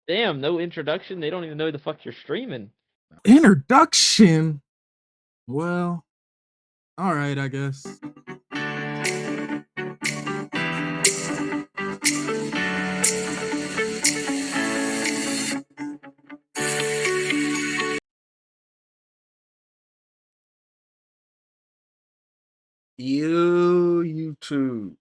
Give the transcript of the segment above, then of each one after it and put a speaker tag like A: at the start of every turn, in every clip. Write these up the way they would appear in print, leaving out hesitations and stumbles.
A: Damn, no introduction. They don't even know the fuck you're streaming.
B: Introduction. Well, all right, I guess.
C: YouTube.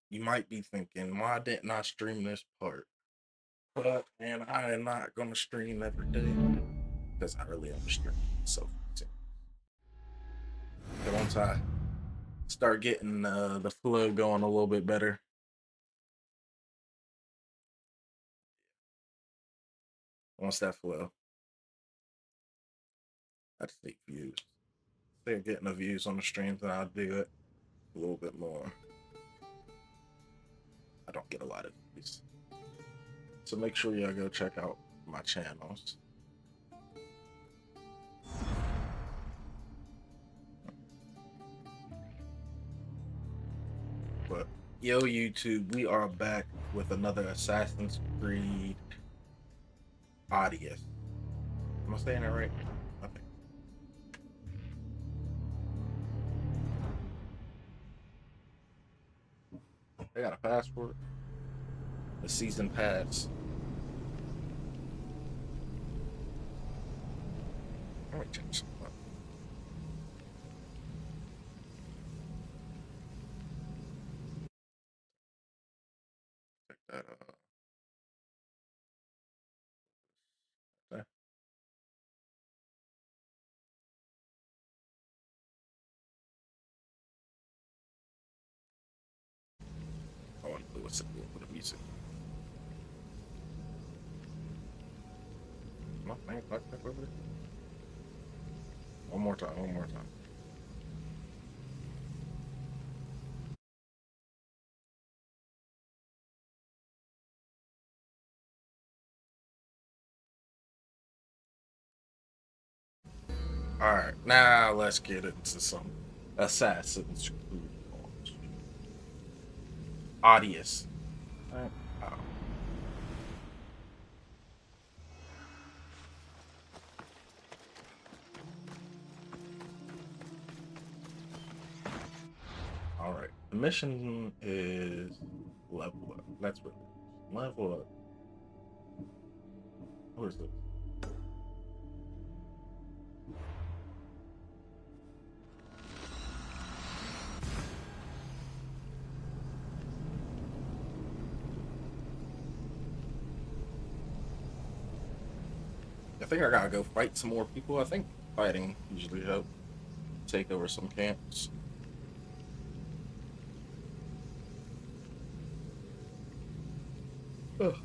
C: You might be thinking, why didn't I stream this part? But man, I am not gonna stream every day because I really am a streamer. So once I start getting the flow going a little bit better, once that flow, I just need views. They're getting the views on the streams, and I'll do it a little bit more. I don't get a lot of views, so make sure y'all go check out my channels. But yo, YouTube, we are back with another Assassin's Creed Odyssey. Am I saying that right? I think. They got a passport. The season pass. Let me change something up. Check that okay. I want to do what's with the music. No, I ain't fucked up over there. One more time, one more time. Alright, now let's get into some Assassin's Creed Odyssey. Right. Alright, the mission is level up. That's what level up. What is this? I think I gotta go fight some more people. I think fighting usually helps take over some camps. Ugh.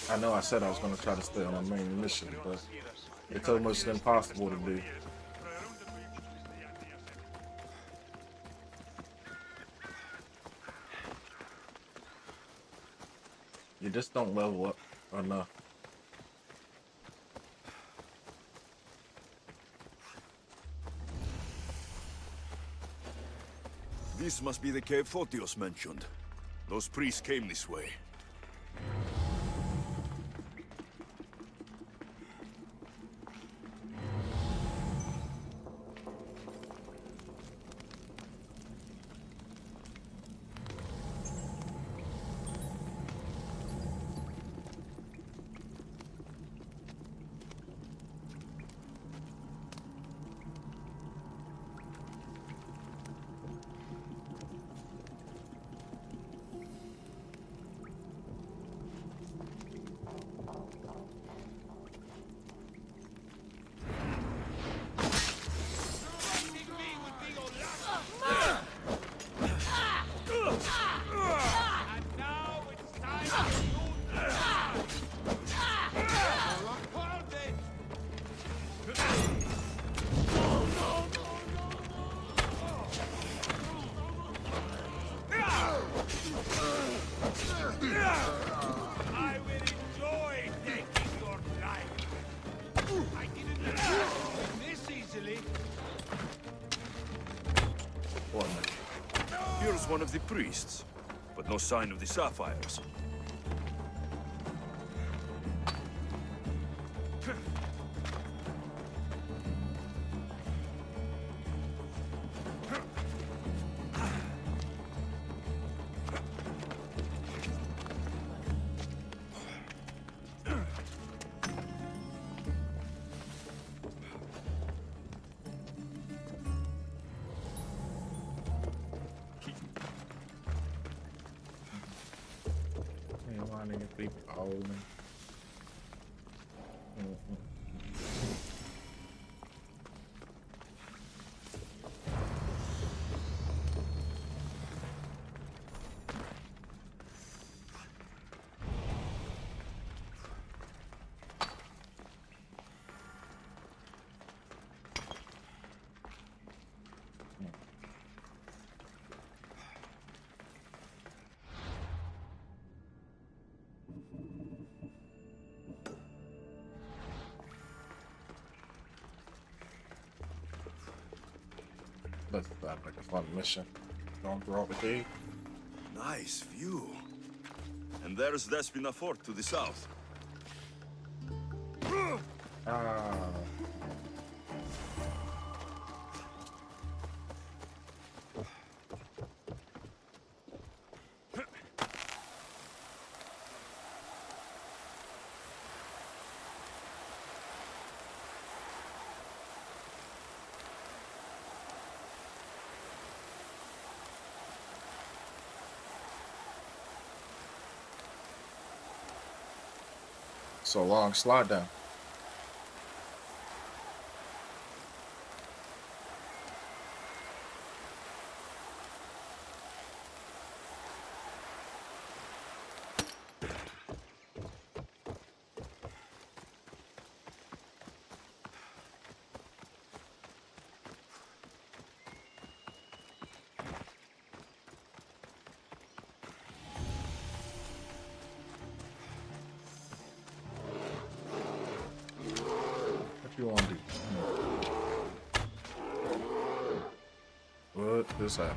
C: I know I said I was gonna try to stay on my main mission, but it's almost impossible to do. You just don't level up enough.
D: This must be the cave Photios mentioned. Those priests came this way.
C: Former.
D: Here's one of the priests, but no sign of the sapphires.
C: That's like a fun mission. Going through all the cave.
D: Nice view. And there's Despina Fort to the south.
C: Ah. So long, slide down. You want to do? What is that?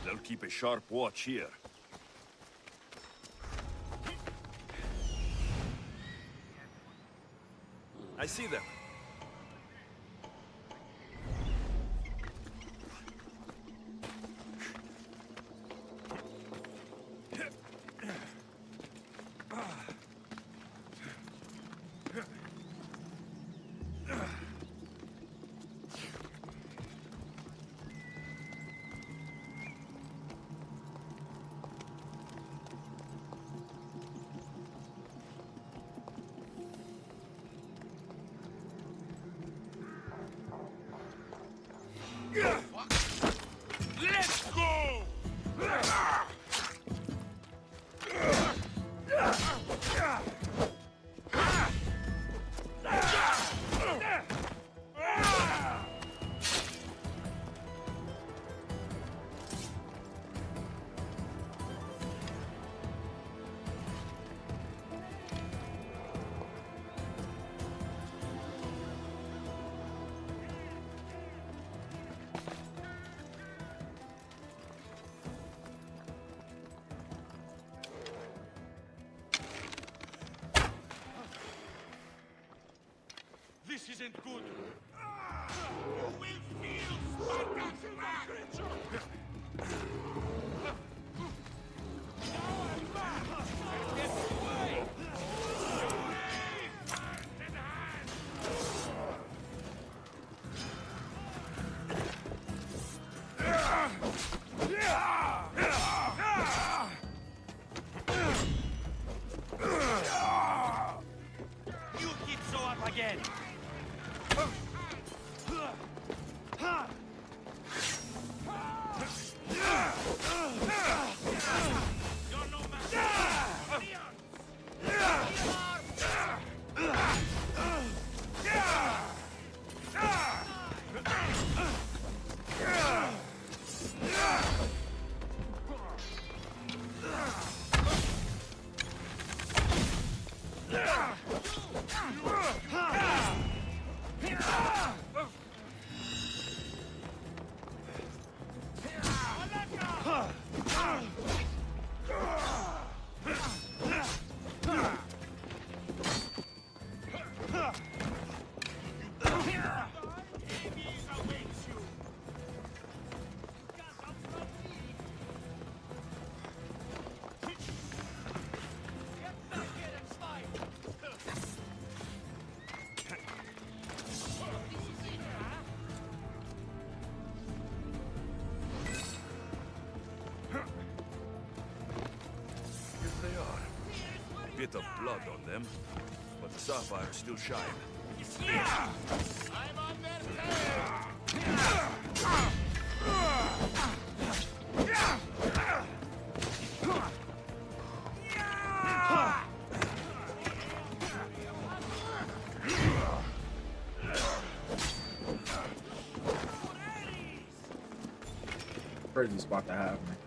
D: They'll keep a sharp watch here. I see them. Let's go! isn't good.
E: You will feel Spartan's wrath!
F: You keep so up again. You're no match.
D: Here they are. A bit of blood on them, but the sapphires still shine.
E: I'm on their tail!
B: Crazy spot to have, man.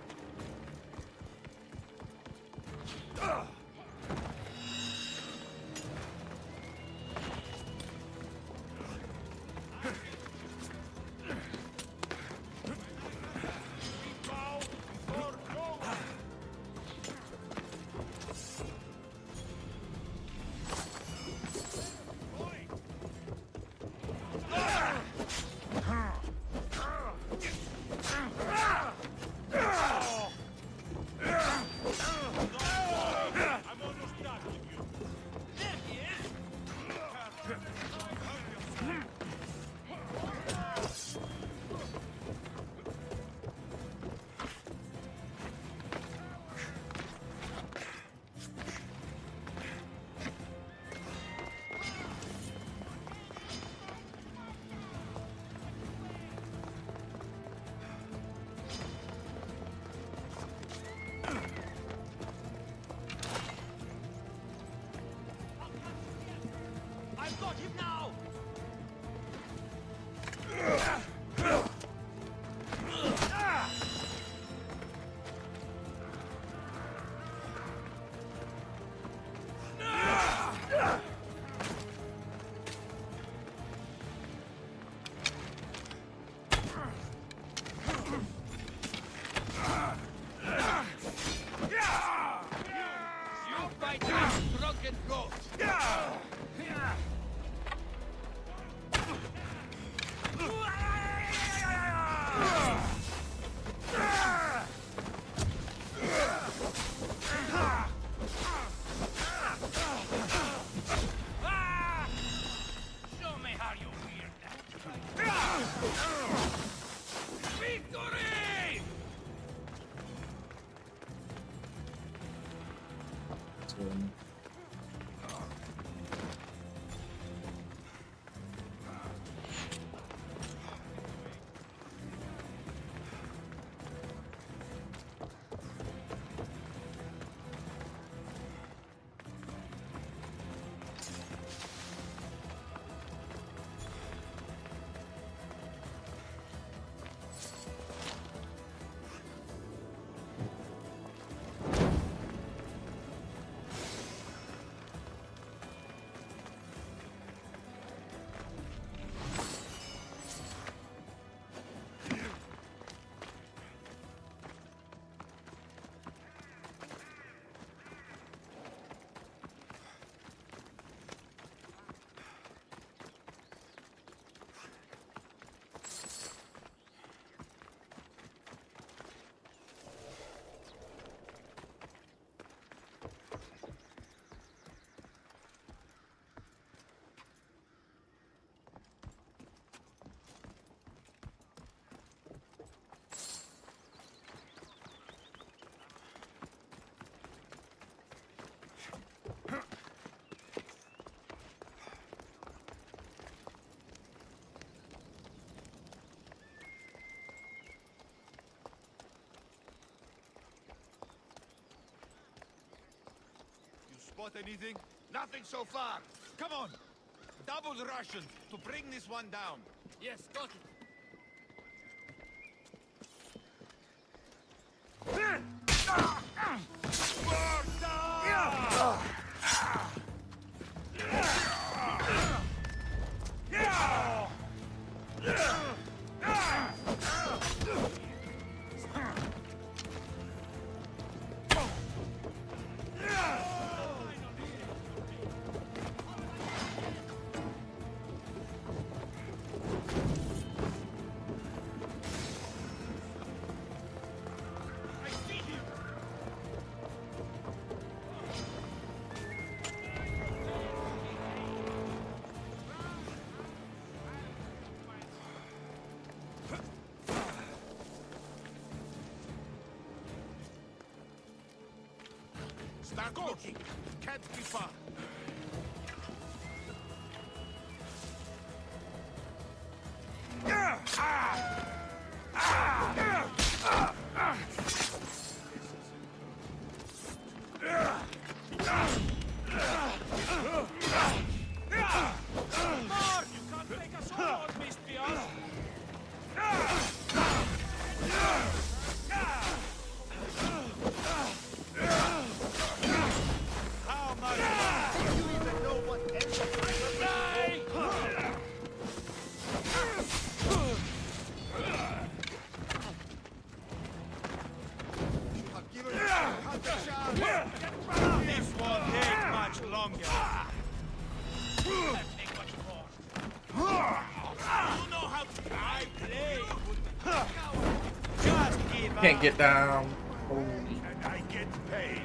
E: spot anything?
F: Nothing so far. Come on. Double the Russians to bring this one down.
E: Yes, got it.
F: Start looking. Can't be far.
E: Mark, you can't take us all, Mispion.
F: How much? Do you even know what I've given you a shot.
E: This won't take much longer. Take much more. You know how to I play. Just give
C: Can't
E: up.
C: get down. Oh.
F: And I get paid.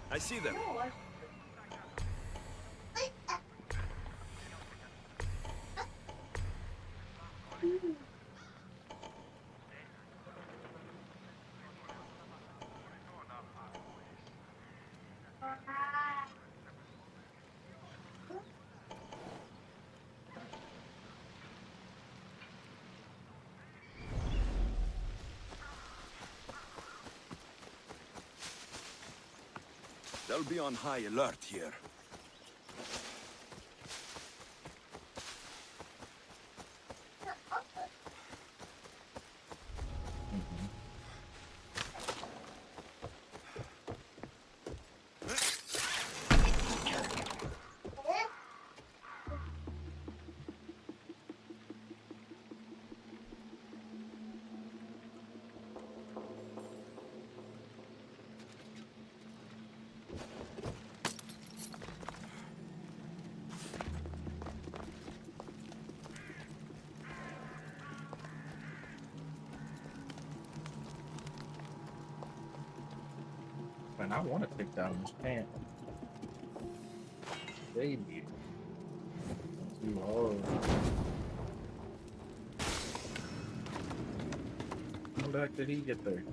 D: I see them. They'll be on high alert here.
C: Man, I want to take down this camp. Baby. Too hard. How the heck did he get there?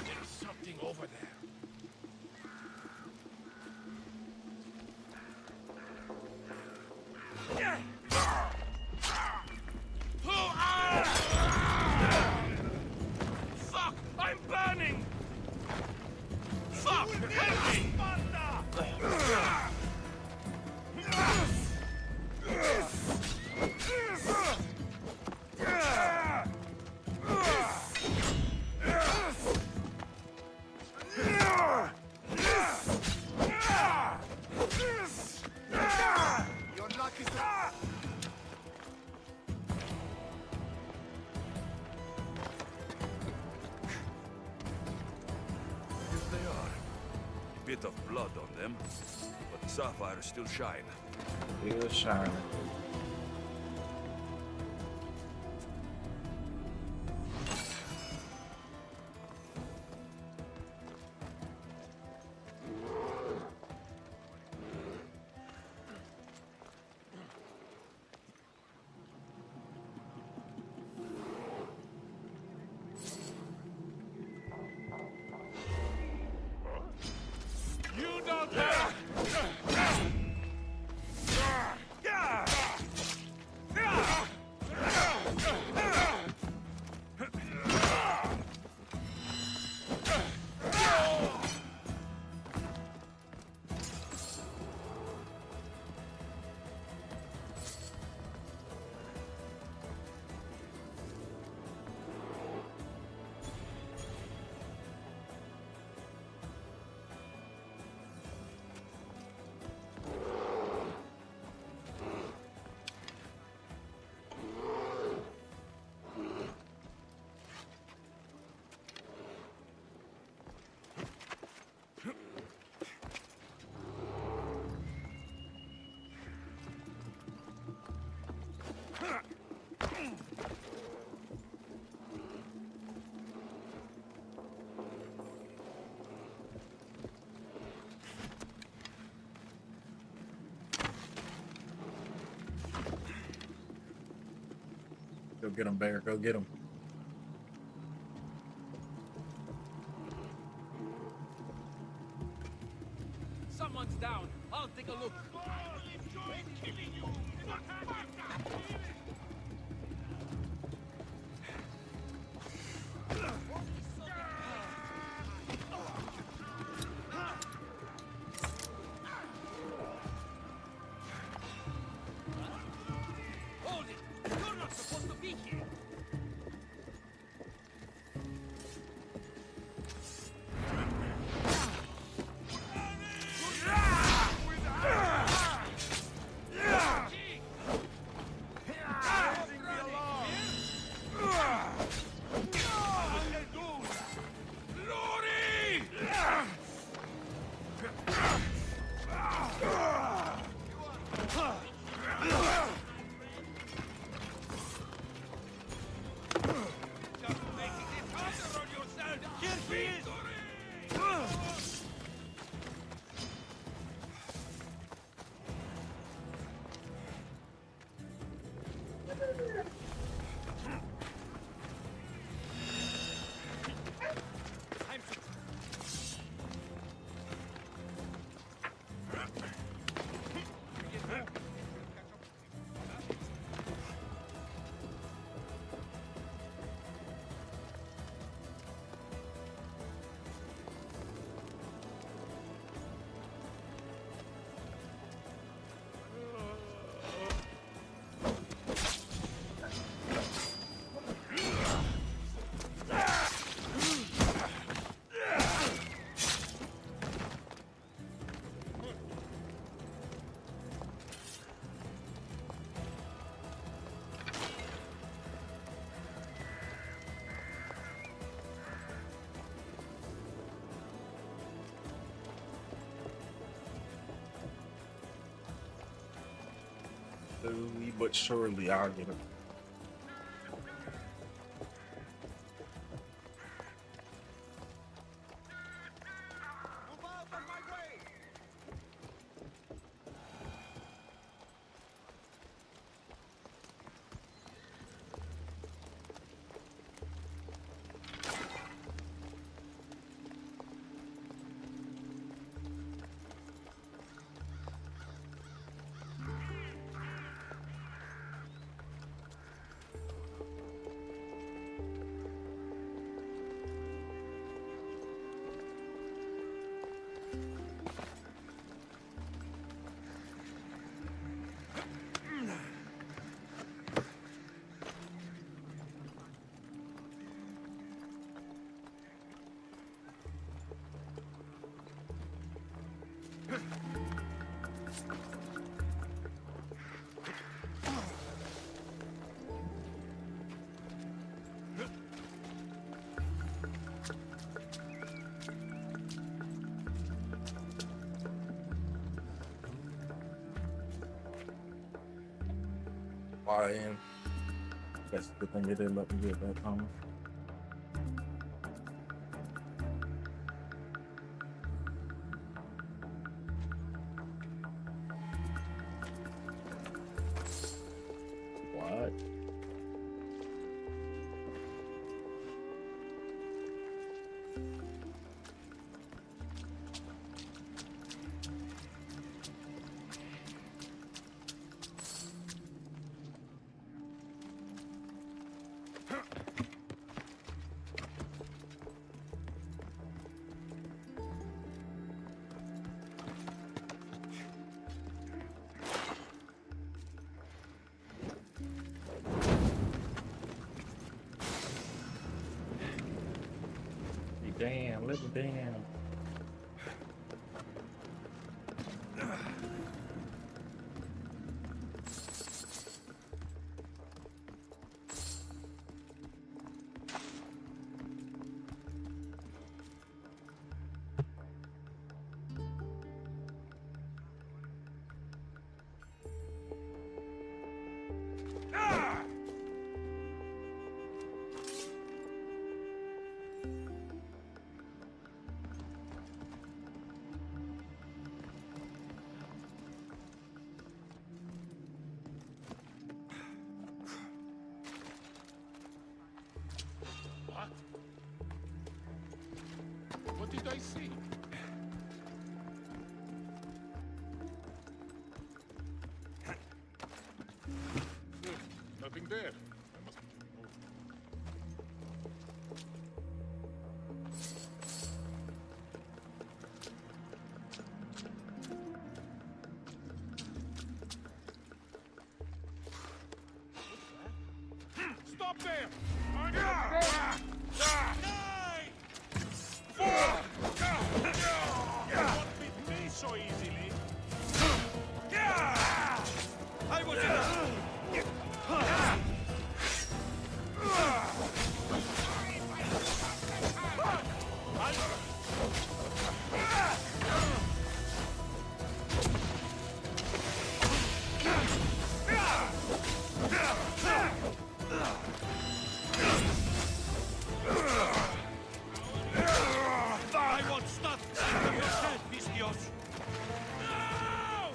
F: There's something over there.
E: Fuck! I'm burning! Fuck! Help me!
F: Your luck is
D: Here they are. A bit of blood on them, but the sapphires still shine.
C: Still shining.
F: You don't have.
C: Go get him, Bear. Go get him.
E: Someone's down. I'll take a look. Hold it! You're not supposed to be here.
C: Slowly but surely, I'll get it.
F: Move out of my way!
C: Flying. That's the thing they didn't let me get that time. What? Damn, let me down.
F: What? What did I see? Nothing there. I must move. Stop there! Not beat me so easily. I was I want stuff under your head, Alexios. No!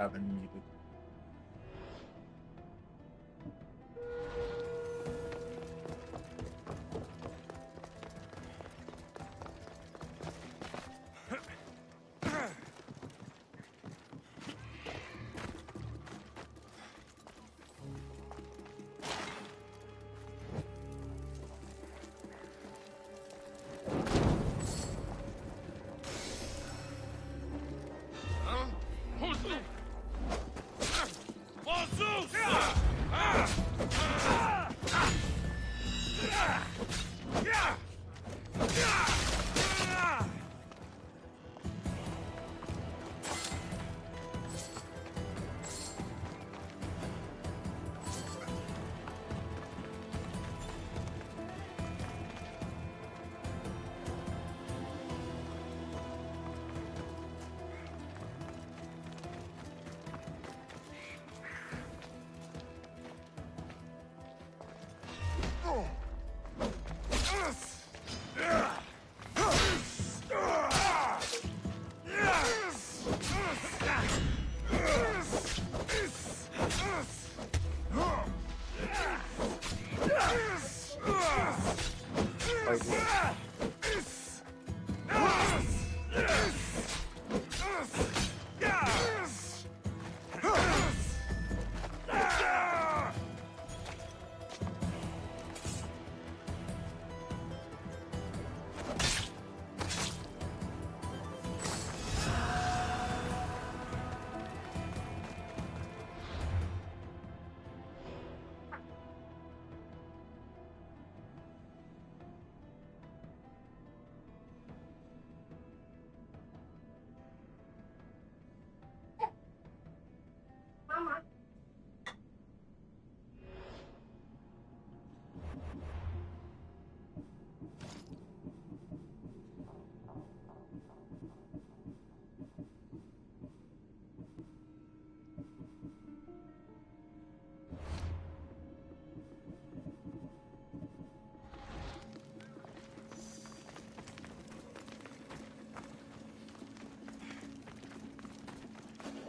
C: haven't needed.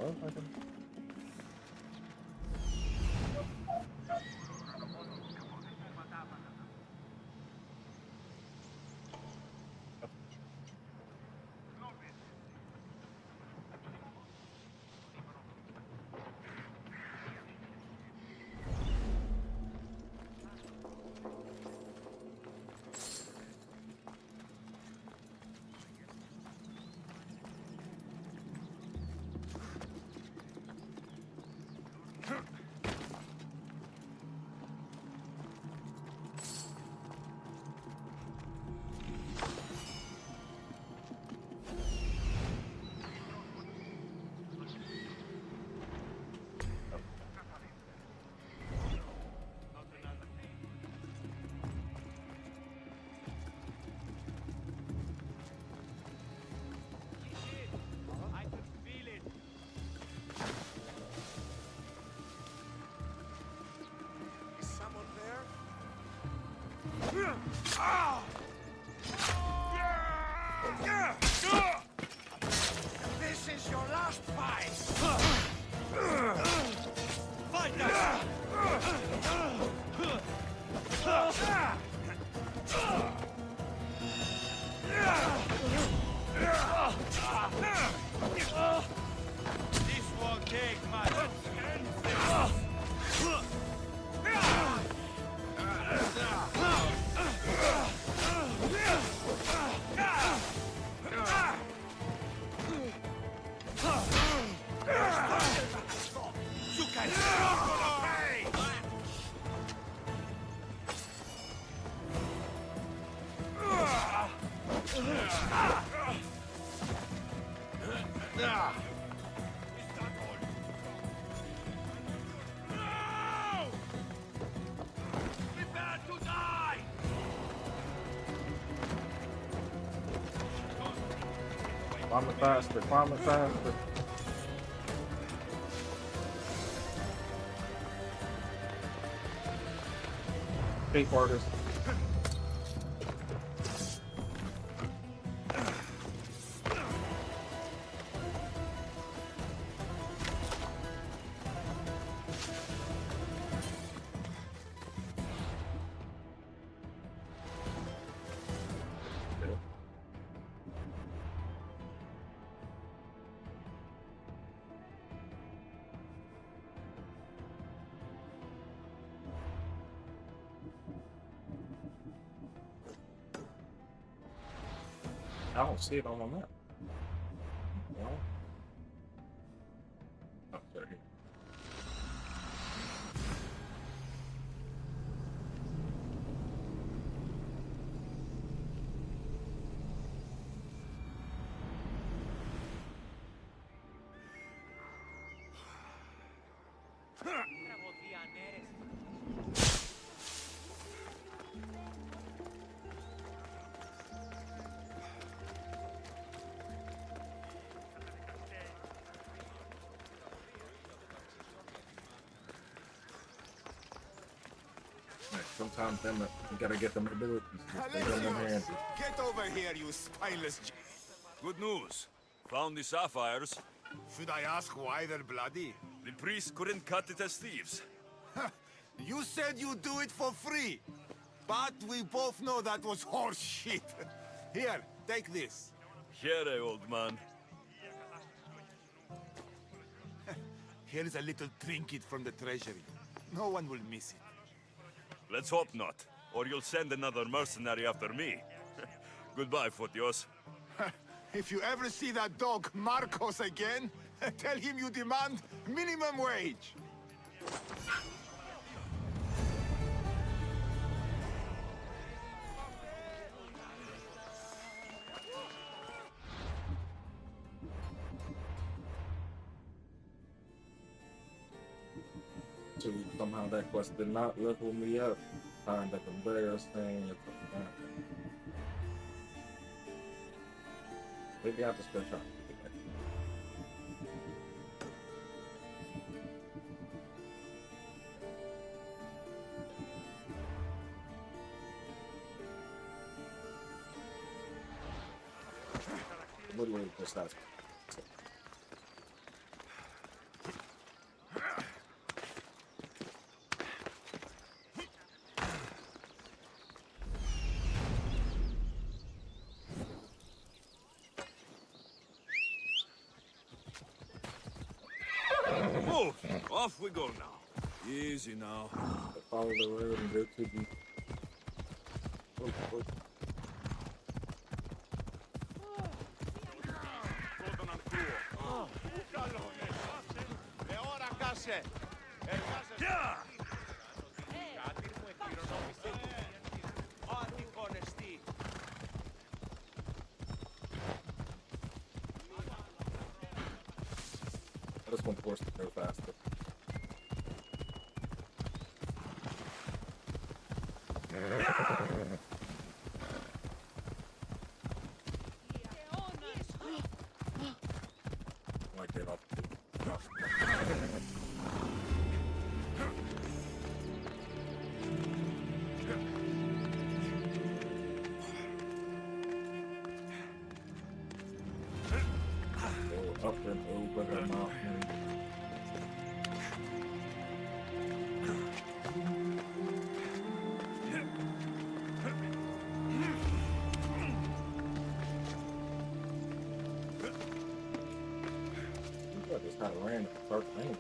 A: Oh, I can...
F: I could feel it.
E: Is someone there? This is your last fight.
F: Fight us! This won't take much. You can pay! No! Prepare to die!
C: Climb it faster, climb it faster. Escape artist. I don't see it on my map. No. Oh, it's right here. Sometimes them you gotta get them abilities. They got them hands.
F: Alexios, get over here, you spineless.
D: Good news. Found the sapphires.
F: Should I ask why they're bloody?
D: The priests couldn't cut it as thieves.
F: You said you'd do it for free, but we both know that was horse shit. Here, take this.
D: Here, old man.
F: Here's a little trinket from the treasury. No one will miss it.
D: Let's hope not, or you'll send another mercenary after me. Goodbye, Fotios.
F: If you ever see that dog Marcos again, tell him you demand minimum wage.
C: So somehow that quest did not level me up. Find that embarrassing. Maybe I have to still try. Literally just that's.
D: Move! Off we go now. Easy now.
C: Follow the road and go to the. Oh. This one forced to go faster. Like it off. Go up and over the mountain. I just kind of ran at the first lane.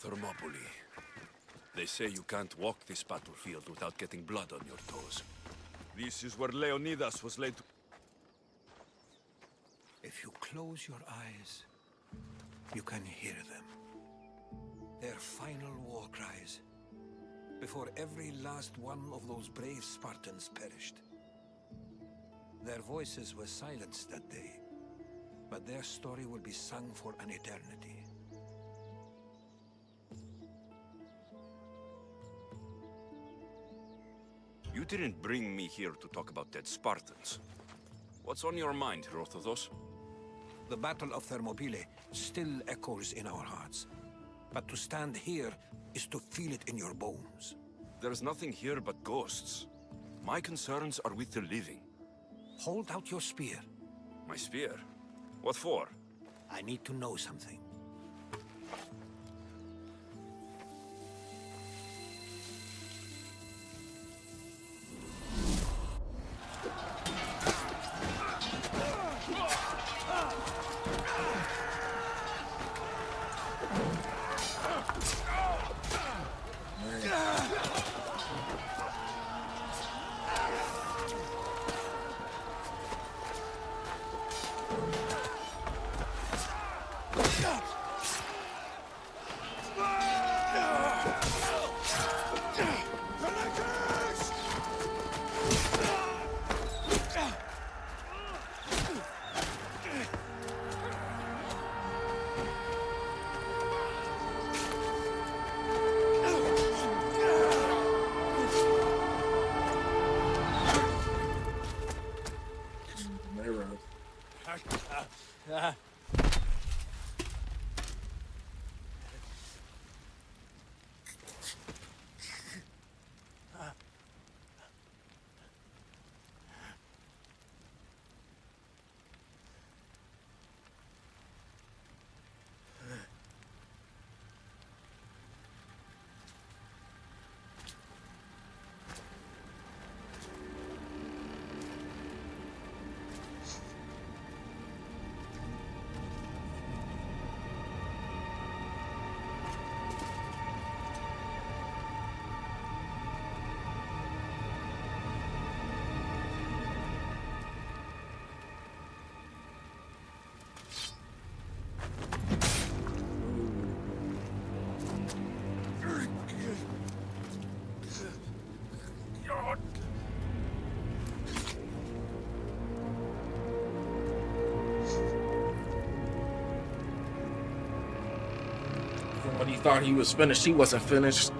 E: Thermopylae. They say you can't walk this battlefield without getting blood on your toes.
D: This is where Leonidas was laid to...
G: If you close your eyes, you can hear them. Their final war cries, before every last one of those brave Spartans perished. Their voices were silenced that day, but their story will be sung for an eternity.
E: You didn't bring me here to talk about dead Spartans. What's on your mind, Herodotus?
G: The Battle of Thermopylae still echoes in our hearts. But to stand here is to feel it in your bones.
E: There's nothing here but ghosts. My concerns are with the living.
G: Hold out your spear.
E: My spear? What for?
G: I need to know something.
C: When he thought he was finished, he wasn't finished.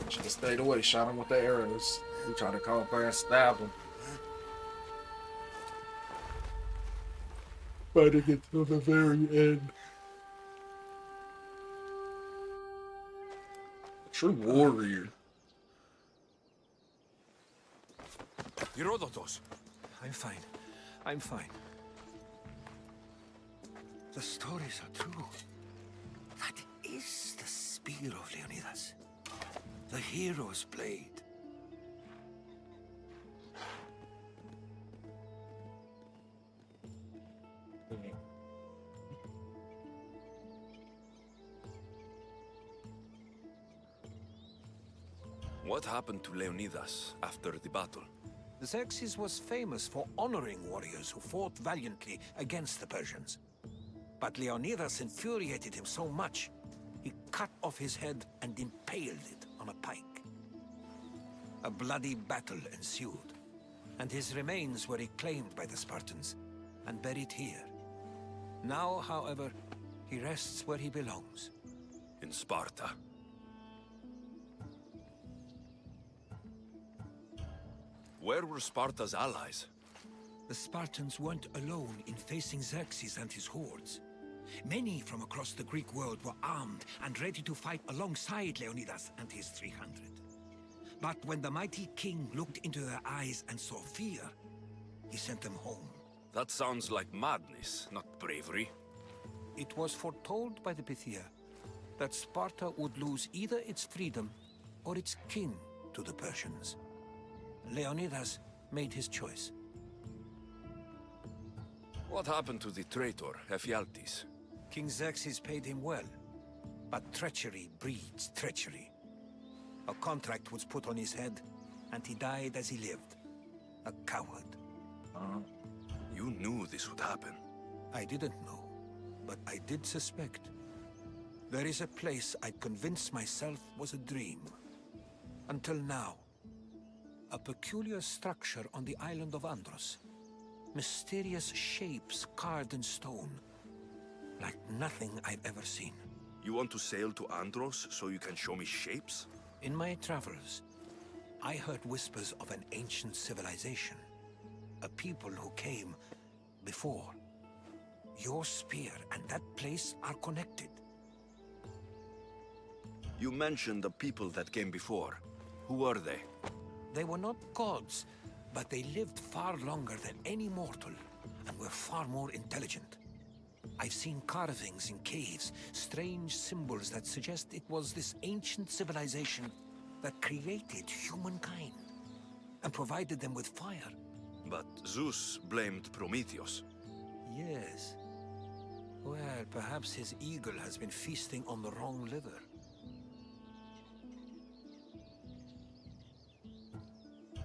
C: Should have stayed away, shot him with the arrows. He tried to come up there and stab him. Fighting until the very end. A true warrior.
E: Herodotus!
G: I'm fine. I'm fine. The stories are true. That is the spear of Leonidas. The hero's blade.
E: What happened to Leonidas after the battle?
G: Xerxes was famous for honoring warriors who fought valiantly against the Persians. But Leonidas infuriated him so much, he cut off his head and impaled it on a pike. A bloody battle ensued, and his remains were reclaimed by the Spartans and buried here. Now, however, he rests where he belongs.
E: In Sparta. Where were Sparta's allies?
G: The Spartans weren't alone in facing Xerxes and his hordes. Many from across the Greek world were armed and ready to fight alongside Leonidas and his 300. But when the mighty king looked into their eyes and saw fear, he sent them home.
E: That sounds like madness, not bravery.
G: It was foretold by the Pythia that Sparta would lose either its freedom or its king to the Persians. Leonidas made his choice.
E: What happened to the traitor, Ephialtes?
G: King Xerxes paid him well, but treachery breeds treachery. A contract was put on his head, and he died as he lived. A coward.
E: You knew this would happen.
G: I didn't know, but I did suspect. There is a place I'd convinced myself was a dream. Until now. A peculiar structure on the island of Andros. Mysterious shapes carved in stone. Like nothing I've ever seen.
E: You want to sail to Andros so you can show me shapes?
G: In my travels, I heard whispers of an ancient civilization. A people who came before. Your spear and that place are connected.
E: You mentioned the people that came before. Who are they?
G: They were not gods, but they lived far longer than any mortal, and were far more intelligent. I've seen carvings in caves, strange symbols that suggest it was this ancient civilization that created humankind, and provided them with fire.
E: But Zeus blamed Prometheus.
G: Yes. Well, perhaps his eagle has been feasting on the wrong liver.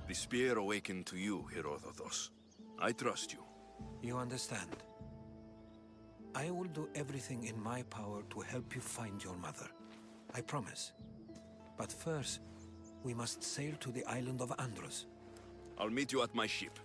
E: The spear awakened to you, Herodotus. I trust you.
G: You understand? I will do everything in my power to help you find your mother. I promise. But first, we must sail to the island of Andros.
E: I'll meet you at my ship.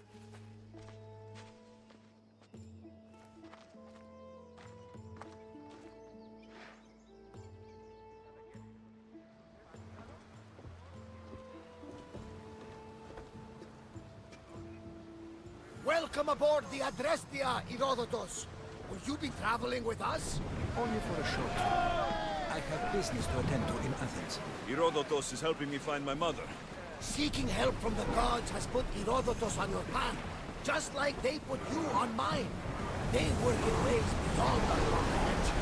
F: Welcome aboard the Adrestia, Herodotus. Will you be traveling with us?
G: Only for a short time. I have business to attend to in Athens.
D: Herodotus is helping me find my mother.
F: Seeking help from the gods has put Herodotus on your path, just like they put you on mine. They work in ways beyond our comprehension.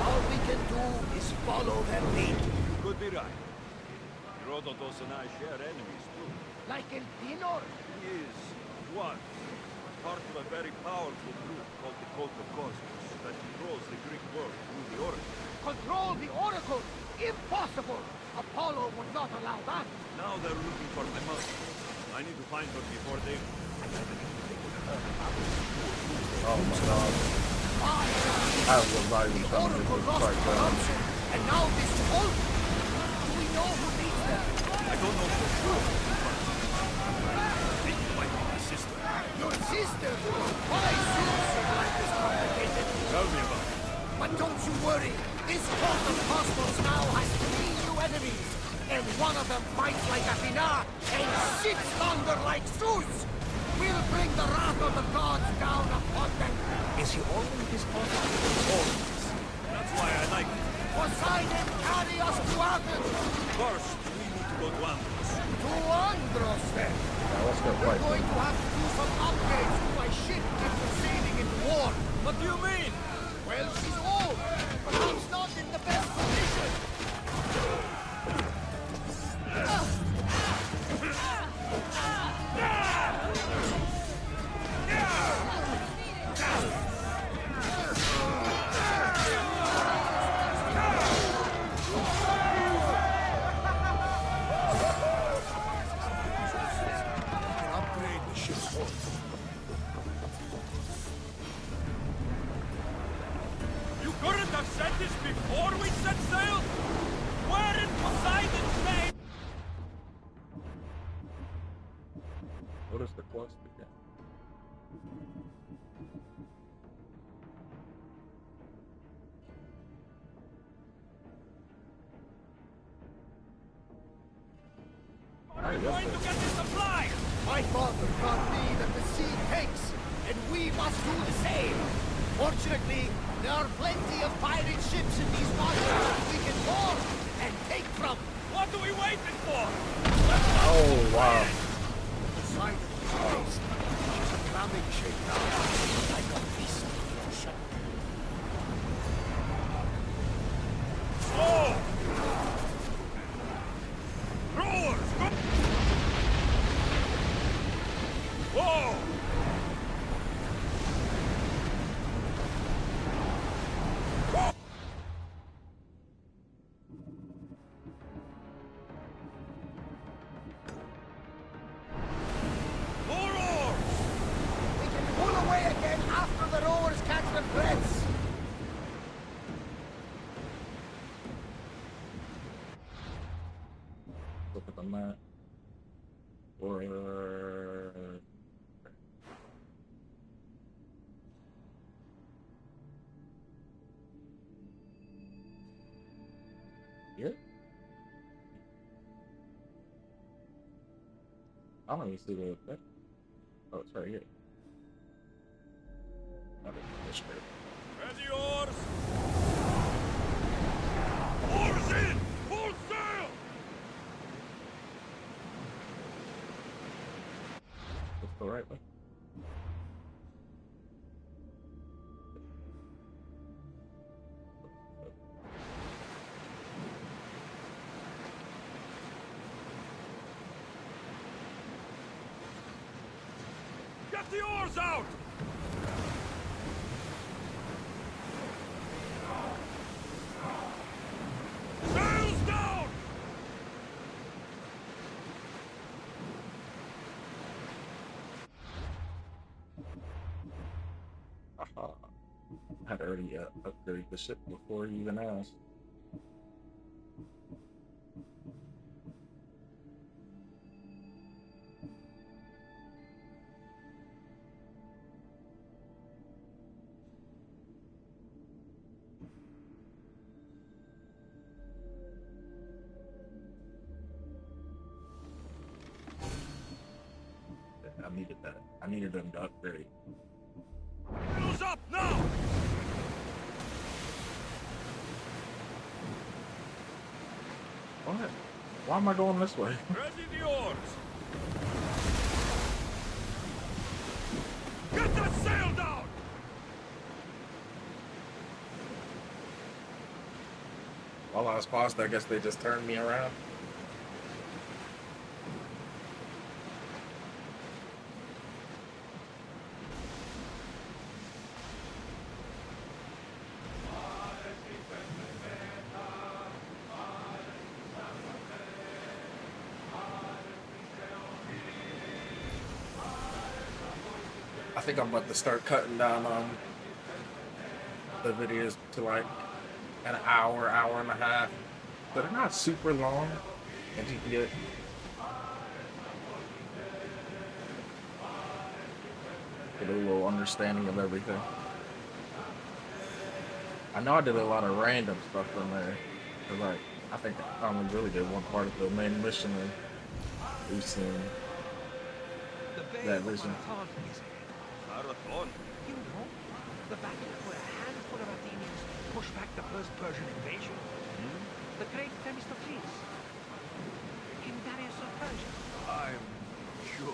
F: All we can do is follow their lead.
D: Could be right. Herodotus and I share enemies too.
F: Like El Pinor?
D: He is one part of a very powerful group called the Cult of Cosmos that controls the Greek world through the Oracle.
F: Control the Oracle? Impossible! Apollo would not allow that.
D: Now they're looking for my mother. I need to find her before they...
B: Oh my god. I was not even
F: The
B: trying to
F: Oracle
B: get
F: lost
B: this right
F: corruption, and now this cult? Do we know who leads them?
D: I don't know for sure, but... It might be my sister.
F: Your sister? Why, Zeus, your life is complicated.
D: Tell me about it.
F: But don't you worry. This cult of Cosmos now has 3 new enemies. And one of them fights like Athena and shits thunder like Zeus. We'll bring the wrath of the gods down upon them.
G: Is he always this positive?
D: Always. That's why I like it.
F: Poseidon, carry us to Athens.
D: First, we need to go to Andros.
F: To Andros, then.
B: now. Let's go
F: We're
B: right.
F: going to have to do some upgrades to my ship if we're sailing into war.
D: What do you mean?
F: Well, she's old. Perhaps not in the best condition.
G: Upgrade the ship's hull.
D: You couldn't have said this before we set sail? Where in Poseidon's name?
B: What is the quest again?
D: We're going to get the supplies!
F: My father taught me that the sea takes, and we must do the same. Fortunately, there are plenty of pirate ships in these waters that we can board and take from.
D: What are we waiting for?
B: Oh wow.
F: Poseidon is raised. She's a cramming shape now, like a beast of the ocean.
D: Oh! Rowers, go! Whoa!
C: on that. Or here? I don't even see the effect. Oh, it's right here. Oh, it's straight.
D: Ready oars! Oars in! Full sail!
C: Let's go right way.
D: Get the oars out! Sails down!
C: Aha. I had already upgraded the ship before you even asked. I needed that. I needed them to upgrade.
D: Sails up now!
C: What? Why am I going this way?
D: Ready the oars! Get that sail down!
C: While I was paused, I guess they just turned me around. I think I'm about to start cutting down on the videos to like an hour, hour and a half. But they're not super long, and you can get a little understanding of everything. I know I did a lot of random stuff in there. But like, I think I only really did one part of the main mission, and we've seen that vision.
D: Marathon?
G: You know, the battle where a handful of Athenians pushed back the first Persian invasion. The great Themistocles. King Darius of Persia.
D: I'm sure.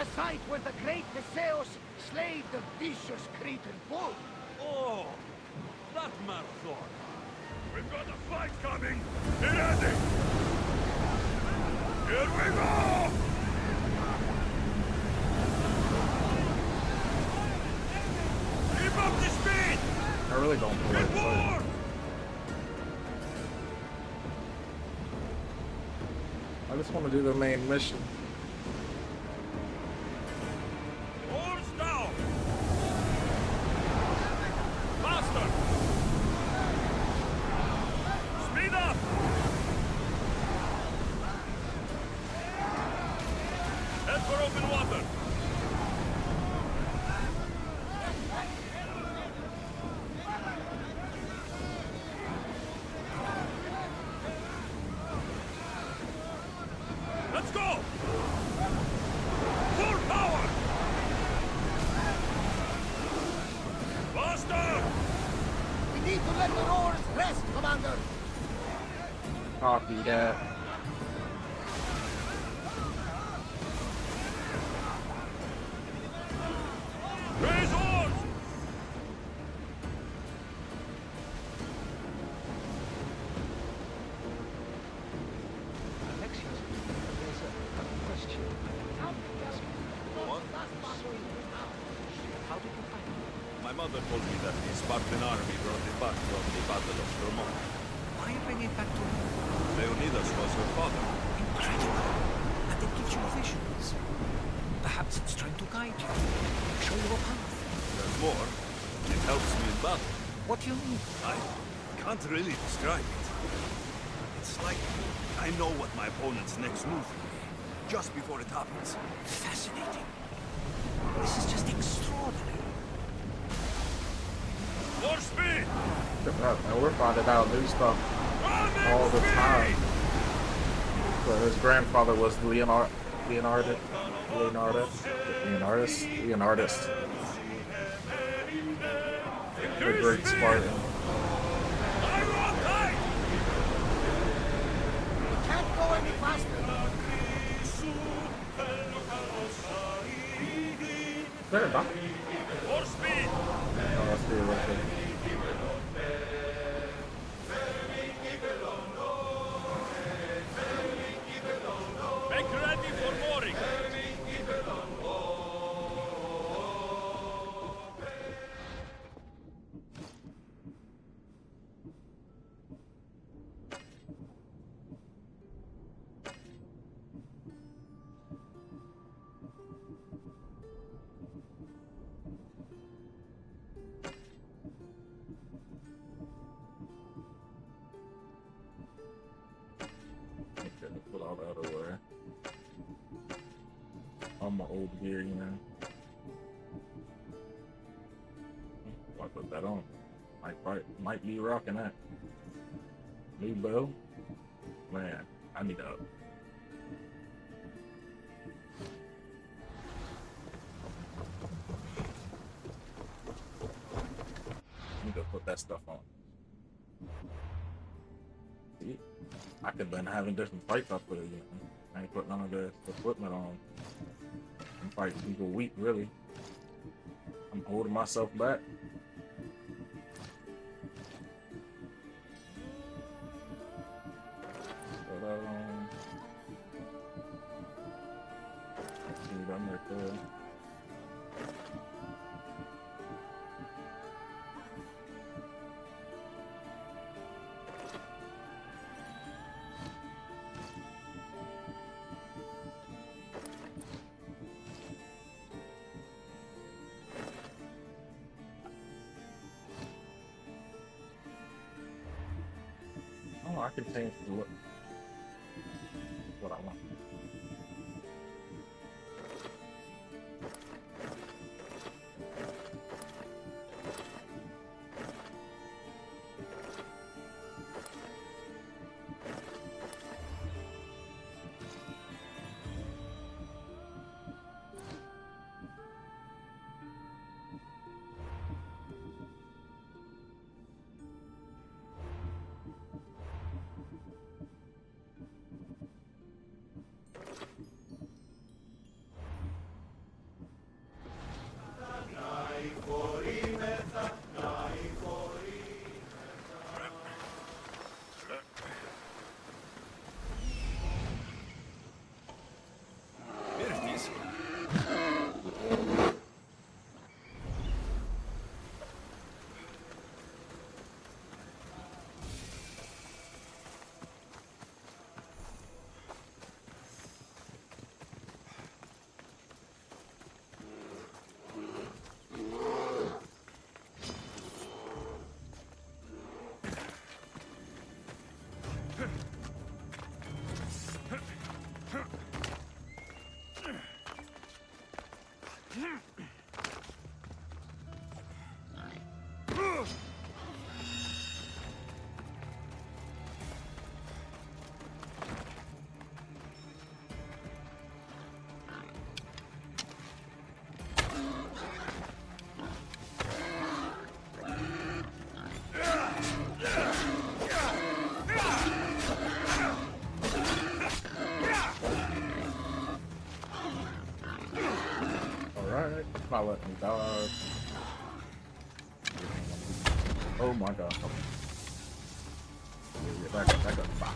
F: A site where the great Alexios slayed the vicious Cretan bull.
D: Oh, that marathon. We've got a fight coming. Get ready. Here we go! Keep up the speed!
C: I really don't feel like playing.
D: More!
C: I just want to do the main mission.
D: Oars down! Faster! Speed up! Head for open water! Let's go! Full power! Faster!
F: We need to let the oars rest, Commander.
C: Copy that.
D: Raise oars!
G: Alexios, there's a question I want to ask you.
D: What?
G: How did you find him?
D: My mother told me that the Spartan army brought it back from the Battle of Thermopylae.
G: Why bring it back to me?
D: Leonidas was her father.
G: Incredible. And it gives you visions. Perhaps it's trying to guide you, show you a path.
D: There's more. It helps me in battle.
G: What do you mean?
D: I can't really describe it. It's like I know what my opponent's next move will be, just before it happens.
G: Fascinating. This is just extraordinary.
D: More speed!
B: And we're finding out new stuff all the time. So his grandfather was Leonardus, the great Spartan.
F: Can't go any faster.
B: There, Doc.
D: More speed!
B: Oh, that's the right
D: Make ready for mooring!
B: Put all the other way. On my old gear, you know. I put that on. Might be rocking that. New bow. Man, I need up. Need to put that stuff on. See? I could have been having different fights up there, you know. I ain't put none of this equipment on. I'm fighting people weak, really. I'm holding myself back. But, see, I'm right there. Oh, I can change the look. What I want.
D: Here it is.
B: Alright, it's not letting me dodge. Oh my god. Yeah, back up. Bye.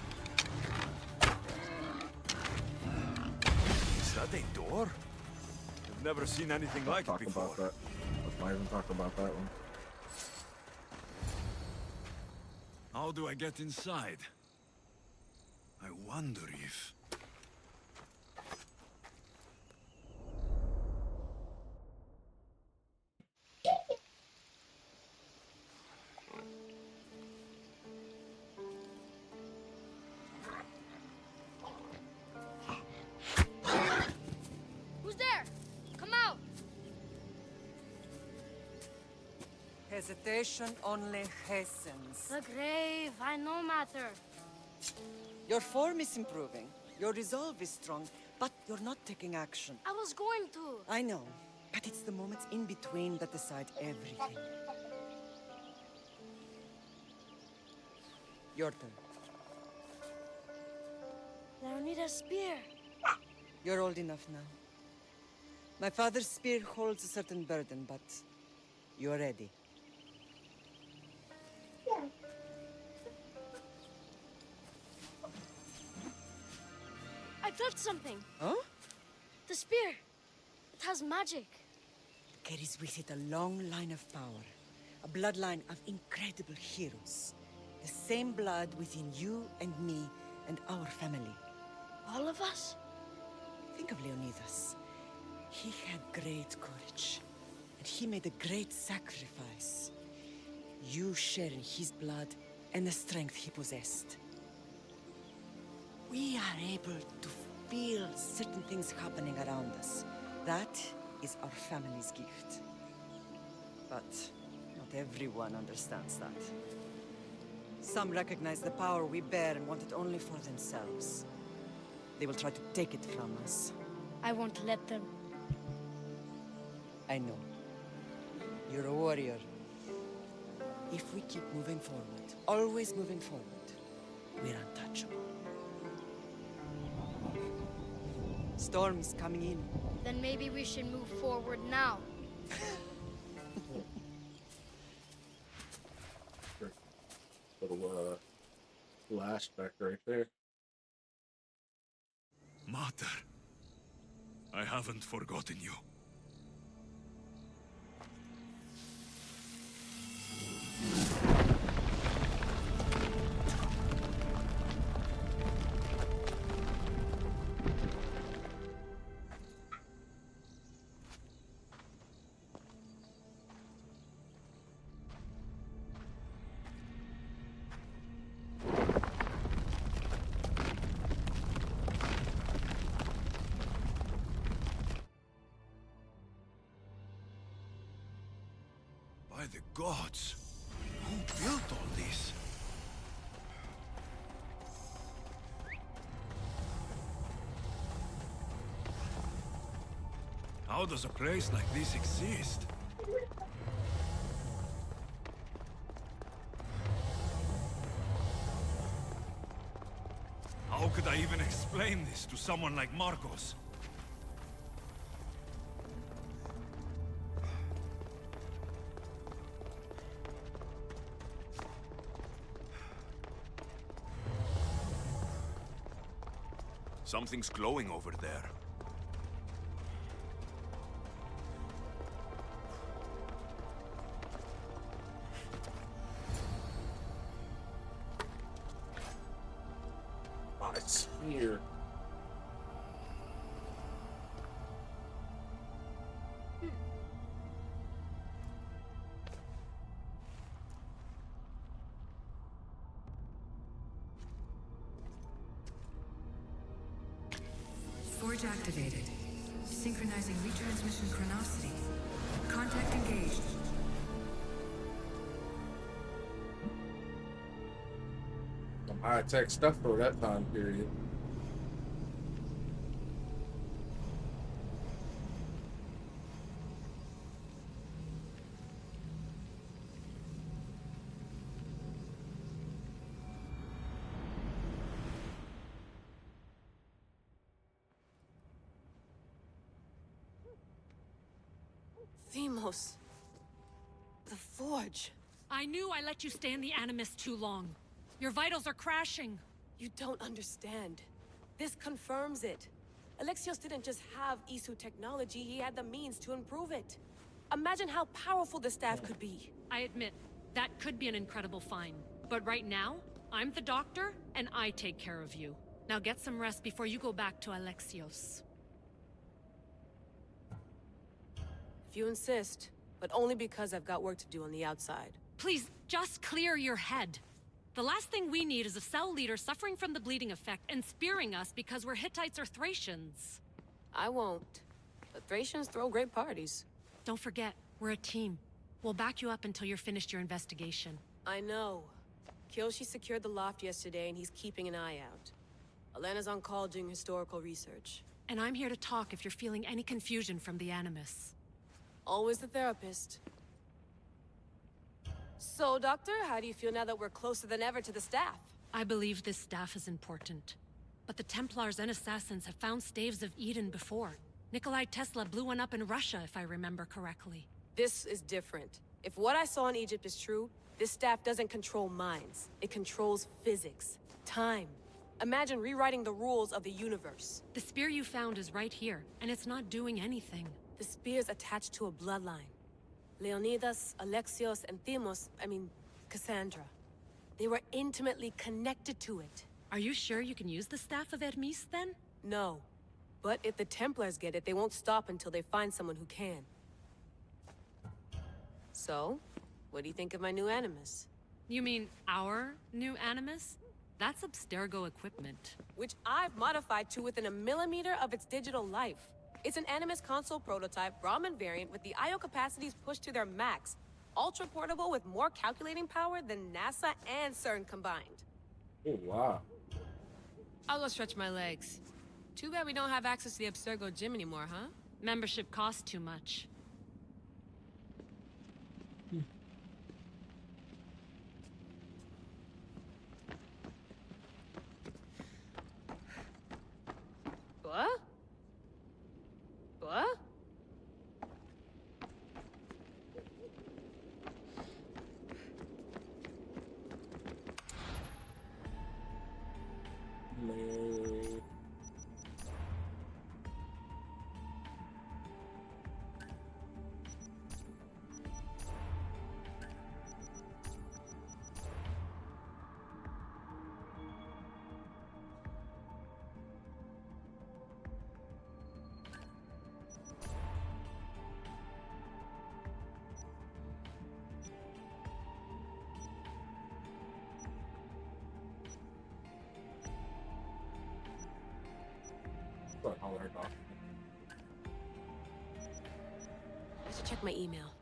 D: Is that a door? I've never seen anything like it
B: Talk
D: before.
B: about that. Let's not even talk about that one.
D: How do I get inside? I wonder if...
H: hesitation only hastens.
I: The grave, I no matter.
H: Your form is improving. Your resolve is strong, but you're not taking action.
I: I was going to.
H: I know, but it's the moments in between that decide everything. Your turn.
I: Leonida's spear.
H: You're old enough now. My father's spear holds a certain burden, but you're ready.
I: I felt something.
H: Huh?
I: The spear. It has magic.
H: Carries with it a long line of power. A bloodline of incredible heroes. The same blood within you and me and our family.
I: All of us?
H: Think of Leonidas. He had great courage. And he made a great sacrifice. You share in his blood and the strength he possessed. We are able to feel certain things happening around us. That is our family's gift. But not everyone understands that. Some recognize the power we bear and want it only for themselves. They will try to take it from us.
I: I won't let them.
H: I know. You're a warrior. If we keep moving forward, always moving forward, we're untouchable. Storm is coming in.
I: Then maybe we should move forward now.
B: Little flashback right there.
E: Mater, I haven't forgotten you. By the gods, who built all this? How does a place like this exist? How could I even explain this to someone like Marcos? Something's glowing over there.
B: Oh, it's here.
J: Forge activated. Synchronizing retransmission chronicity. Contact engaged.
B: Some high-tech stuff for that time period.
K: Themos. The Forge.
L: I knew I let you stay in the Animus too long. Your vitals are crashing.
K: You don't understand. This confirms it. Alexios didn't just have Isu technology, he had the means to improve it. Imagine how powerful the staff could be.
L: I admit, that could be an incredible find. But right now, I'm the doctor, and I take care of you. Now get some rest before you go back to Alexios.
K: If you insist, but only because I've got work to do on the outside.
L: Please, just clear your head. The last thing we need is a cell leader suffering from the bleeding effect and spearing us because we're Hittites or Thracians.
K: I won't. But Thracians throw great parties.
L: Don't forget, we're a team. We'll back you up until you're finished your investigation.
K: I know. Kyoshi secured the loft yesterday, and he's keeping an eye out. Elena's on call doing historical research.
L: And I'm here to talk if you're feeling any confusion from the Animus.
K: Always the therapist. So, Doctor, how do you feel now that we're closer than ever to the staff?
L: I believe this staff is important. But the Templars and Assassins have found staves of Eden before. Nikolai Tesla blew one up in Russia, if I remember correctly.
K: This is different. If what I saw in Egypt is true, this staff doesn't control minds. It controls physics, time. Imagine rewriting the rules of the universe.
L: The spear you found is right here, and it's not doing anything.
K: The spear's attached to a bloodline. Leonidas, Alexios, and Cassandra. They were intimately connected to it.
L: Are you sure you can use the Staff of Hermes, then?
K: No. But if the Templars get it, they won't stop until they find someone who can. So, what do you think of my new Animus?
L: You mean our new Animus? That's Abstergo equipment.
K: Which I've modified to within a millimeter of its digital life. It's an Animus console prototype, Brahmin variant, with the I/O capacities pushed to their max. Ultra portable with more calculating power than NASA and CERN combined.
C: Oh, wow.
K: I'll go stretch my legs. Too bad we don't have access to the Abstergo gym anymore, huh?
L: Membership costs too much.
K: What? What?
C: Man.
K: I should check my email.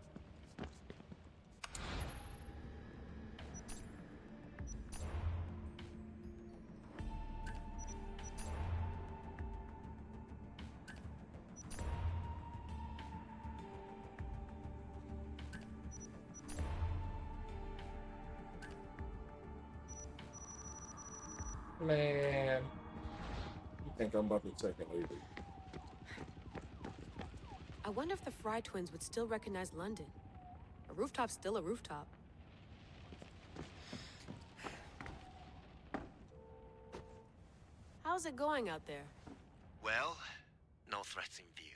C: Man. You think I'm about to take a leave?
K: I wonder if the Fry twins would still recognize London. A rooftop's still a rooftop. How's it going out there?
M: Well, no threats in view.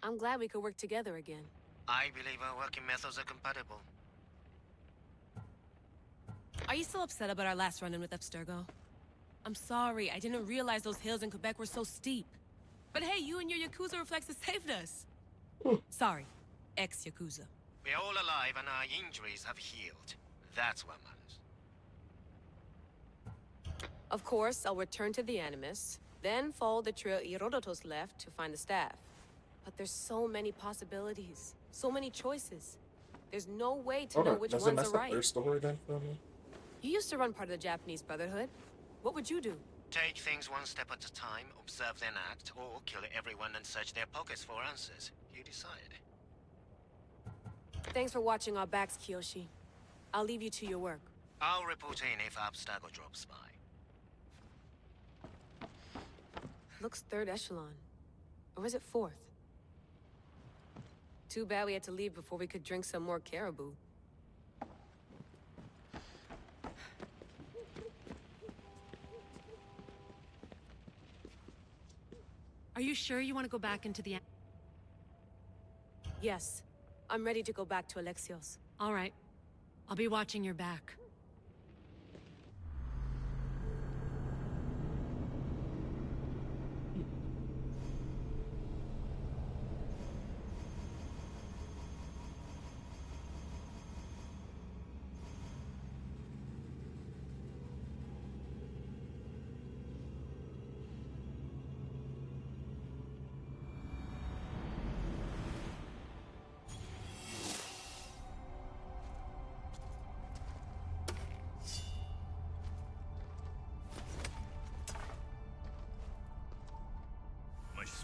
K: I'm glad we could work together again.
M: I believe our working methods are compatible.
K: Are you still upset about our last run-in with Abstergo? I'm sorry, I didn't realize those hills in Quebec were so steep. But hey, you and your Yakuza reflexes saved us. Sorry, ex-Yakuza.
M: We're all alive and our injuries have healed. That's what matters.
K: Of course, I'll return to the Animus, then follow the trail Herodotus left to find the staff. But there's so many possibilities, so many choices. There's no way to know which ones are right.
C: Their story then for me?
K: You used to run part of the Japanese Brotherhood. What would you do?
M: Take things one step at a time, observe then act, or kill everyone and search their pockets for answers. You decide.
K: Thanks for watching our backs, Kiyoshi. I'll leave you to your work.
M: I'll report in if Abstergo drops by.
K: Looks third echelon. Or is it fourth? Too bad we had to leave before we could drink some more caribou.
L: Are you sure you want to go back into the...
K: Yes. I'm ready to go back to Alexios.
L: All right. I'll be watching your back.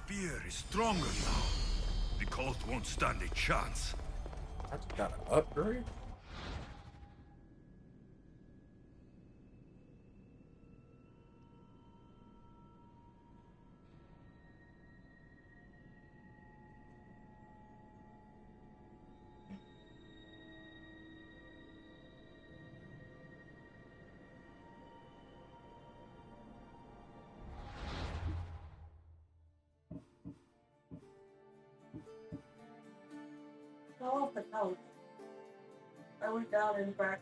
E: spear is stronger now. The cult won't stand a chance.
C: I just got an upgrade.
H: Go off the couch. I went down and back.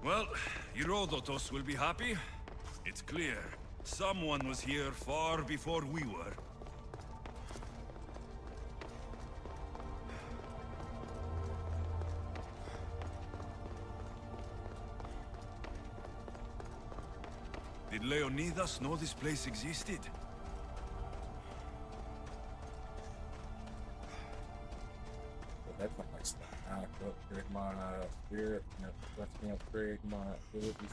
E: Well, Herodotus will be happy. It's clear. Someone was here far before we were. Did Leonidas know this place existed?
B: That's not my stuff. I upgrade my spirit. Let me upgrade my abilities.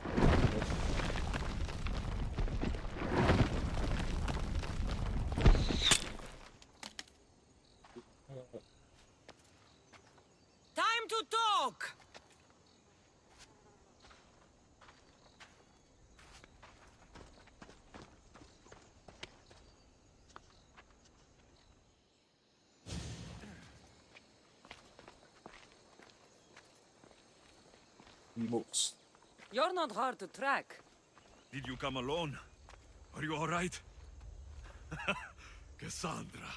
H: Time to talk!
B: Emotes.
H: You're not hard to track.
E: Did you come alone? Are you all right? Cassandra,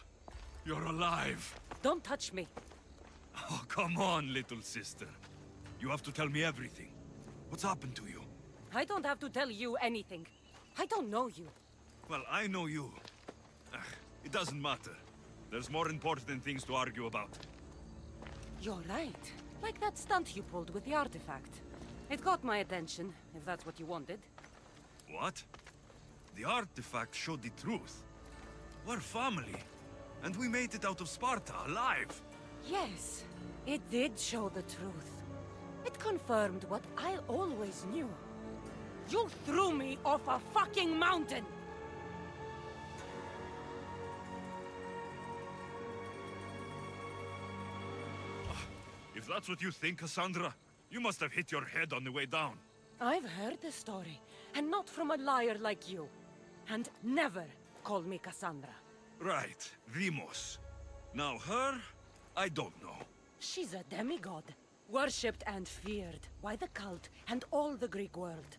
E: you're alive.
H: Don't touch me.
E: Oh, come on, little sister. You have to tell me everything. What's happened to you?
H: I don't have to tell you anything. I don't know you.
E: Well, I know you. It doesn't matter. There's more important things to argue about.
H: You're right. Like that stunt you pulled with the artifact. It got my attention, if that's what you wanted.
E: What? The artifact showed the truth. We're family. And we made it out of Sparta, alive.
H: Yes, it did show the truth. It confirmed what I always knew. You threw me off a fucking mountain!
E: If that's what you think, Cassandra, you must have hit your head on the way down.
H: I've heard the story, and not from a liar like you. And never call me Cassandra.
E: Right, Demos. Now her, I don't know.
H: She's a demigod, worshipped and feared by the cult and all the Greek world.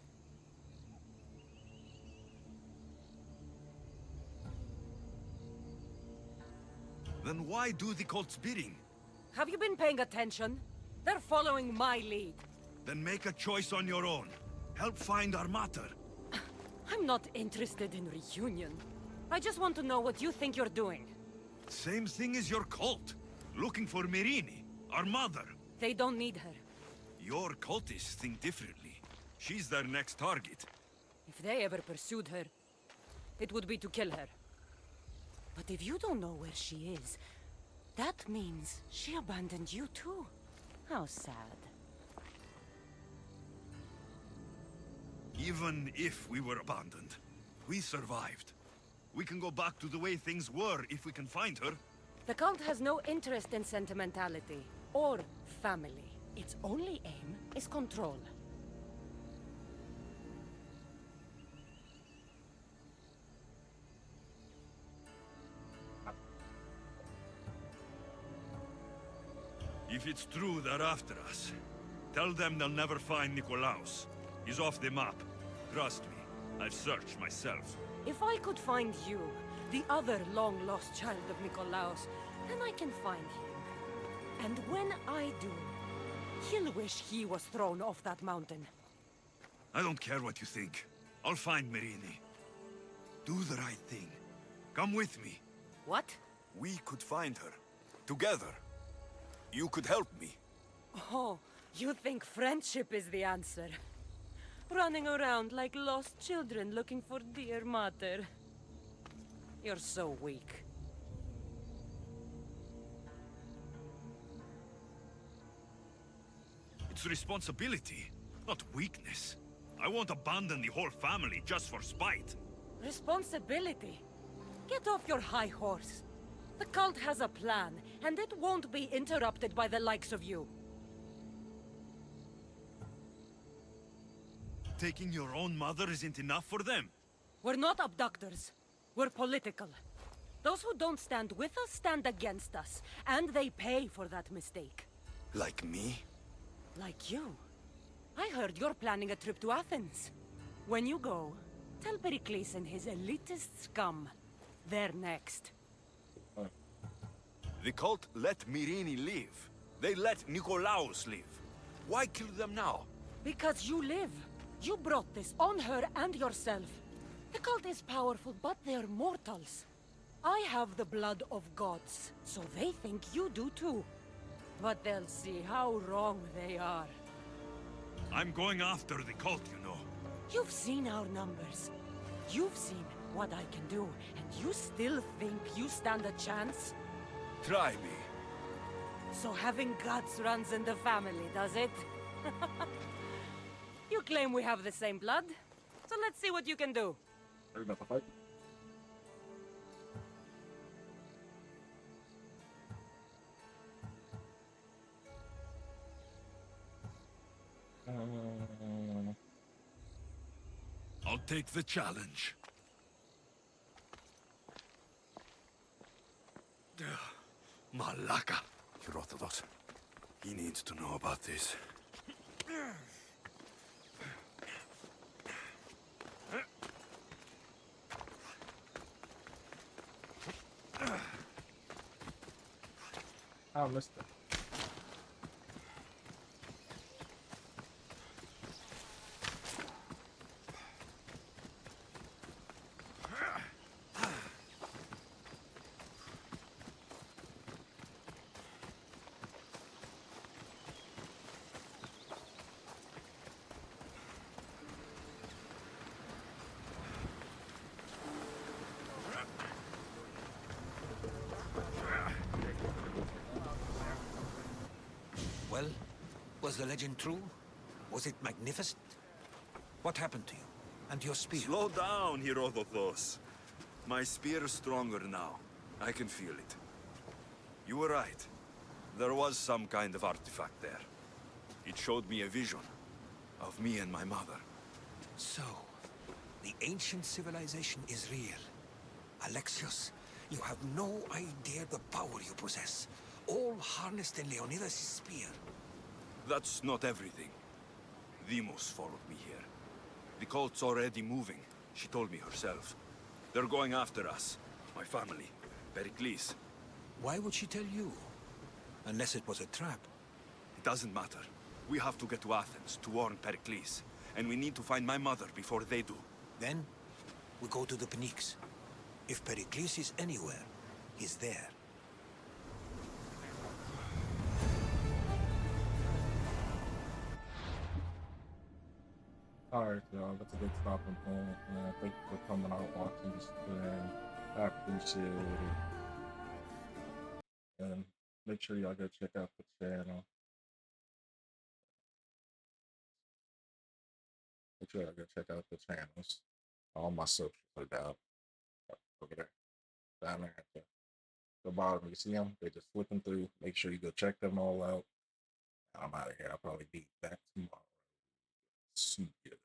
E: Then why do the cult's bidding?
H: Have you been paying attention? They're following my lead.
E: Then make a choice on your own. Help find our mater.
H: I'm not interested in reunion. I just want to know what you think you're doing.
E: Same thing as your cult. Looking for Myrrine, our mother.
H: They don't need her.
E: Your cultists think differently. She's their next target.
H: If they ever pursued her, it would be to kill her. But if you don't know where she is, that means she abandoned you too. How sad.
E: Even if we were abandoned, we survived. We can go back to the way things were if we can find her.
H: The cult has no interest in sentimentality or family. Its only aim is control.
E: If it's true they're after us, Tell them they'll never find Nikolaos. He's off the map. Trust me, I've searched myself.
N: If I could find you, the other long-lost child of Nikolaos, then I can find him. And when I do, he'll wish he was thrown off that mountain.
E: I don't care what you think. I'll find Myrrine. Do the right thing. Come with me.
N: What?
E: We could find her. Together. You could help me.
N: Oh, you think friendship is the answer? Running around like lost children looking for dear mother. You're so weak.
E: It's responsibility, not weakness. I won't abandon the whole family just for spite.
N: Responsibility? Get off your high horse. The cult has a plan, and it won't be interrupted by the likes of you.
E: Taking your own mother isn't enough for them?
N: We're not abductors. We're political. Those who don't stand with us stand against us, and they pay for that mistake.
E: Like me?
N: Like you. I heard you're planning a trip to Athens. When you go, tell Pericles and his elitist scum. They're next.
E: The cult let Myrrine live. They let Nikolaos live. Why kill them now?
N: Because you live. You brought this on her and yourself. The cult is powerful, but they're mortals. I have the blood of gods, so they think you do too. But they'll see how wrong they are.
E: I'm going after the cult, you know.
N: You've seen our numbers. You've seen what I can do, and you still think you stand a chance?
E: Try me.
N: So having guts runs in the family, does it? You claim we have the same blood, so let's see what you can do.
B: Are you about to fight?
E: I'll take the challenge. Malaka. Herodotus. He needs to know about this.
B: I missed it.
G: Well, was the legend true? Was it magnificent? What happened to you? And your spear?
E: Slow down, Herodotus. My spear is stronger now. I can feel it. You were right. There was some kind of artifact there. It showed me a vision of me and my mother.
G: So, the ancient civilization is real. Alexios, you have no idea the power you possess. All harnessed in Leonidas' spear.
E: That's not everything. Demos followed me here. The cult's already moving. She told me herself. They're going after us. My family. Pericles.
G: Why would she tell you? Unless it was a trap.
E: It doesn't matter. We have to get to Athens to warn Pericles. And we need to find my mother before they do.
G: Then, we go to the Pnyx. If Pericles is anywhere, he's there.
B: Alright, y'all, that's a good stopping point. Thank you for coming out watching this stream. I appreciate it. And make sure y'all go check out the channel. Make sure y'all go check out the channels. All my socials are down over there. Down there at the bottom. You see them? They just flipping through. Make sure you go check them all out. I'm out of here. I'll probably be back tomorrow. See ya.